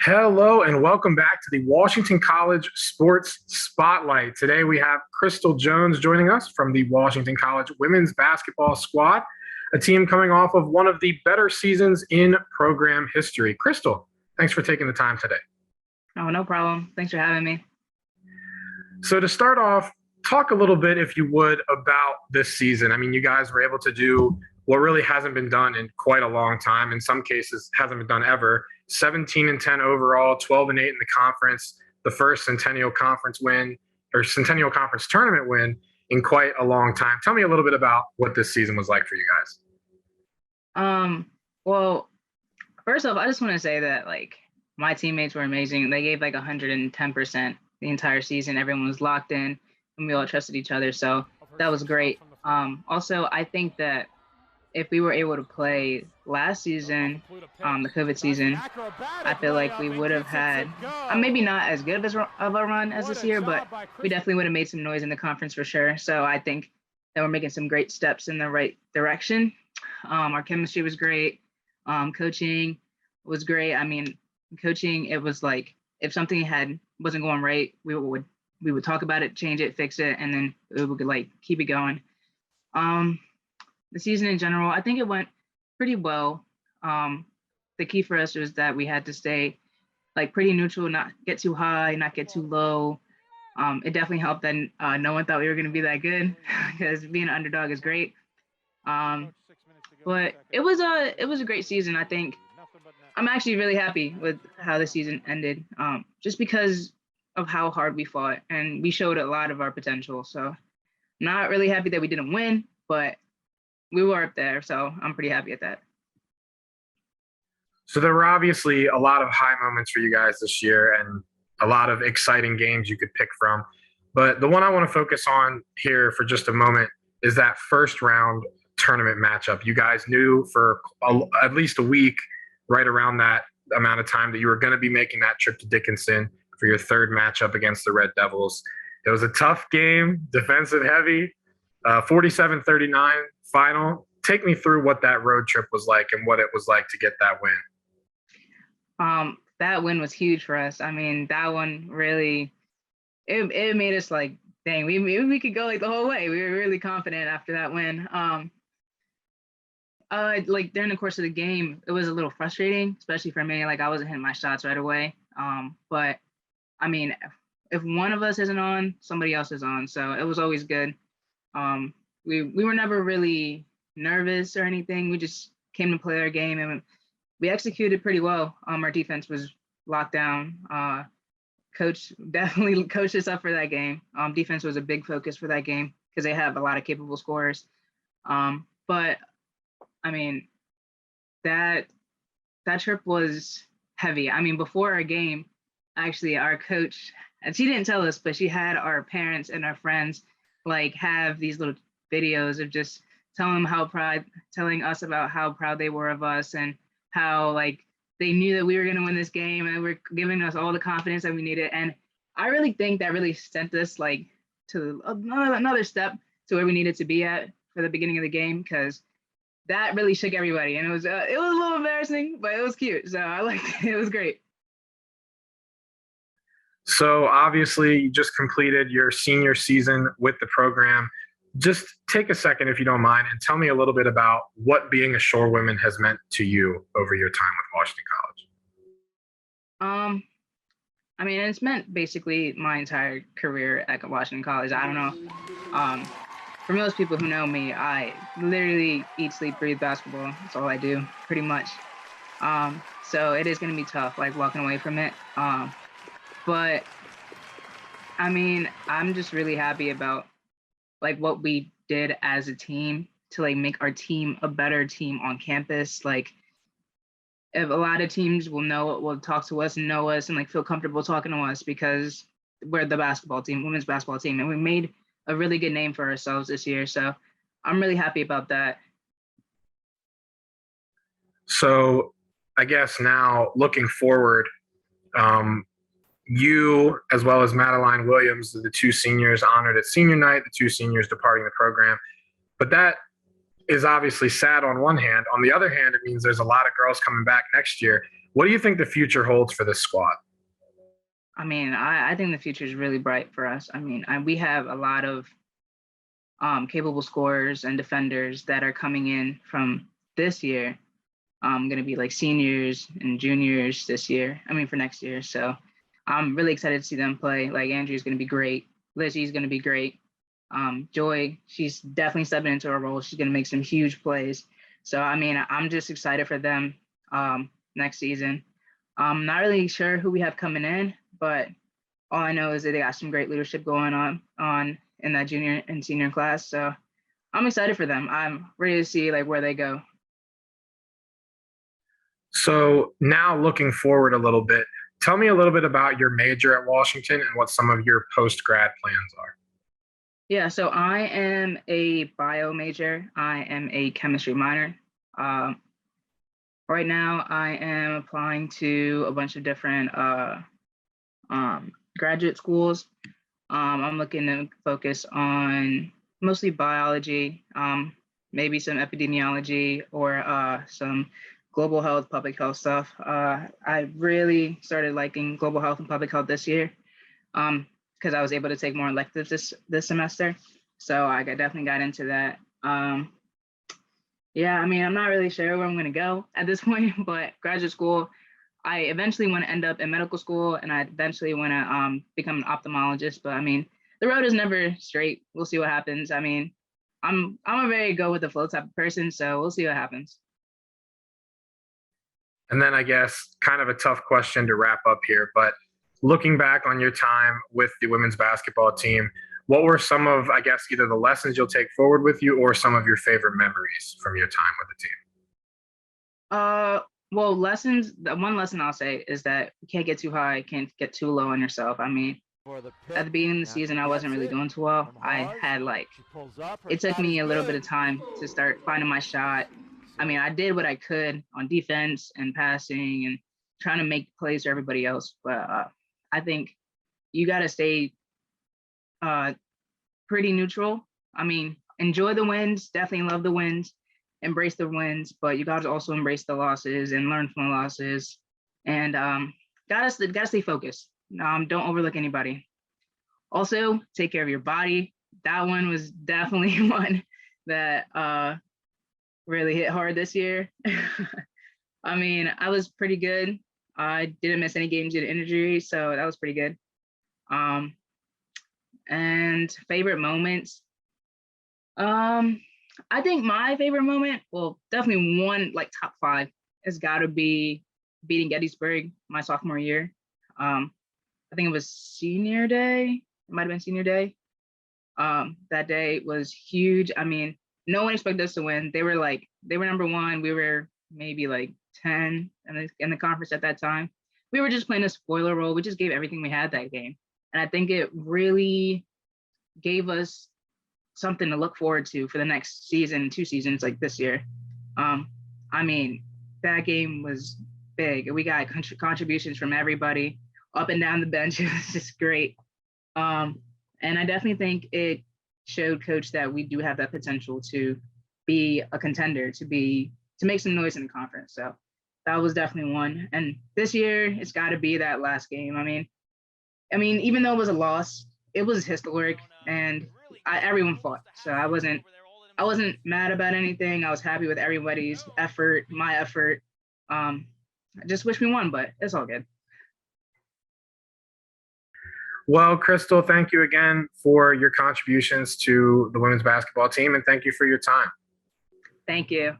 Hello and welcome back to the Washington College Sports Spotlight. Today we have Crystal Jones joining us from the Washington College women's basketball squad, a team coming off of one of the better seasons in program history. Crystal, thanks for taking the time today. Oh, no problem. Thanks for having me. So to start off, talk a little bit, if you would, about this season. I mean, you guys were able to do what really hasn't been done in quite a long time. In some cases, hasn't been done ever. 17-10 overall, 12-8 in the conference, the first Centennial Conference win or Centennial Conference tournament win in quite a long time. Tell me a little bit about what this season was like for you guys. Well, first off, I just want to say that my teammates were amazing. They gave 110% the entire season. Everyone was locked in and we all trusted each other. So that was great. Also, I think that if we were able to play last season, the COVID season, I feel like we would have had maybe not as good of a run as this year, but we definitely would have made some noise in the conference for sure. So I think that we're making some great steps in the right direction. Our chemistry was great. Coaching was great. I mean, coaching, it was like if something wasn't going right, we would talk about it, change it, fix it, and then we would keep it going. The season in general, I think it went pretty well. The key for us was that we had to stay pretty neutral, not get too high, not get too low. It definitely helped that no one thought we were going to be that good because being an underdog is great. But it was a great season. I think I'm actually really happy with how the season ended, just because of how hard we fought and we showed a lot of our potential. So not really happy that we didn't win, but we were up there, so I'm pretty happy at that. So there were obviously a lot of high moments for you guys this year and a lot of exciting games you could pick from. But the one I want to focus on here for just a moment is that first round tournament matchup. You guys knew for at least a week, right around that amount of time, that you were going to be making that trip to Dickinson for your third matchup against the Red Devils. It was a tough game, defensive heavy, 47-39 final. Take me through what that road trip was like and what it was like to get that win. That win was huge for us. I mean, that one really, it made us dang, we could go the whole way. We were really confident after that win. During the course of the game, it was a little frustrating, especially for me. I wasn't hitting my shots right away. But I mean, if one of us isn't on, somebody else is on. So it was always good. We were never really nervous or anything. We just came to play our game and we executed pretty well. Our defense was locked down. Coach definitely coached us up for that game. Defense was a big focus for that game because they have a lot of capable scorers. But I mean, that trip was heavy. I mean, before our game, actually, our coach, and she didn't tell us, but she had our parents and our friends have these little videos of just telling us about how proud they were of us and how they knew that we were going to win this game and were giving us all the confidence that we needed. And I really think that really sent us to another step to where we needed to be at for the beginning of the game, because that really shook everybody. And it was a little embarrassing, but it was cute. So I liked it. It was great. So obviously you just completed your senior season with the program. Just take a second, if you don't mind, and tell me a little bit about what being a Shorewoman has meant to you over your time with Washington College. I mean, it's meant basically my entire career at Washington College. I don't know. For most people who know me, I literally eat, sleep, breathe basketball. That's all I do, pretty much. So it is going to be tough, walking away from it. But I mean, I'm just really happy about what we did as a team to make our team a better team on campus. If a lot of teams will talk to us and know us and feel comfortable talking to us because we're the basketball team, women's basketball team, and we made a really good name for ourselves this year. So I'm really happy about that. So I guess now looking forward, you, as well as Madeline Williams, the two seniors honored at senior night, the two seniors departing the program. But that is obviously sad on one hand. On the other hand, it means there's a lot of girls coming back next year. What do you think the future holds for this squad? I mean, I think the future is really bright for us. I mean, we have a lot of capable scorers and defenders that are coming in from this year. Going to be like seniors and juniors this year. I mean, for next year. So I'm really excited to see them play. Like Andrew's going to be great. Lizzie's going to be great. Joy, she's definitely stepping into her role. She's going to make some huge plays. So, I mean, I'm just excited for them next season. I'm not really sure who we have coming in, but all I know is that they got some great leadership going on in that junior and senior class. So I'm excited for them. I'm ready to see like where they go. So now looking forward a little bit, tell me a little bit about your major at Washington and what some of your post grad plans are. Yeah, so I am a bio major. I am a chemistry minor. Um, right now, I am applying to a bunch of different graduate schools. I'm looking to focus on mostly biology, maybe some epidemiology or some global health, public health stuff. I really started liking global health and public health this year because I was able to take more electives this semester. So I definitely got into that. Yeah, I mean, I'm not really sure where I'm going to go at this point, but graduate school, I eventually want to end up in medical school and I eventually want to become an ophthalmologist. But I mean, the road is never straight. We'll see what happens. I mean, I'm a very go with the flow type of person, so we'll see what happens. And then I guess kind of a tough question to wrap up here, but looking back on your time with the women's basketball team, what were some of, I guess, either the lessons you'll take forward with you or some of your favorite memories from your time with the team? Uh, well, lessons. The one lesson I'll say is that you can't get too high, can't get too low on yourself. I mean, at the beginning of the season, I wasn't really doing too well. I had like, it took me a little bit of time to start finding my shot. I mean, I did what I could on defense and passing and trying to make plays for everybody else. But I think you got to stay uh, pretty neutral. I mean, enjoy the wins, definitely love the wins, embrace the wins, but you got to also embrace the losses and learn from the losses. And gotta stay focused. Don't overlook anybody. Also, take care of your body. That one was definitely one that really hit hard this year. I mean, I was pretty good. I didn't miss any games due to injury, so that was pretty good. Um, and favorite moments. I think my favorite moment, well, definitely one like top five, has got to be beating Gettysburg my sophomore year. I think it was senior day. It might have been senior day. That day was huge. I mean, no one expected us to win. They were number one. We were maybe like 10 in the conference at that time. We were just playing a spoiler role. We just gave everything we had that game. And I think it really gave us something to look forward to for the next season, 2 seasons like this year. I mean, that game was big. We got contributions from everybody up and down the bench. It was just great. And I definitely think it showed coach that we do have that potential to be a contender, to make some noise in the conference. So that was definitely one. And this year it's got to be that last game. I mean, even though it was a loss, it was historic and everyone fought. So I wasn't mad about anything. I was happy with everybody's effort, my effort. I just wish we won, but it's all good. Well, Crystal, thank you again for your contributions to the women's basketball team, and thank you for your time. Thank you.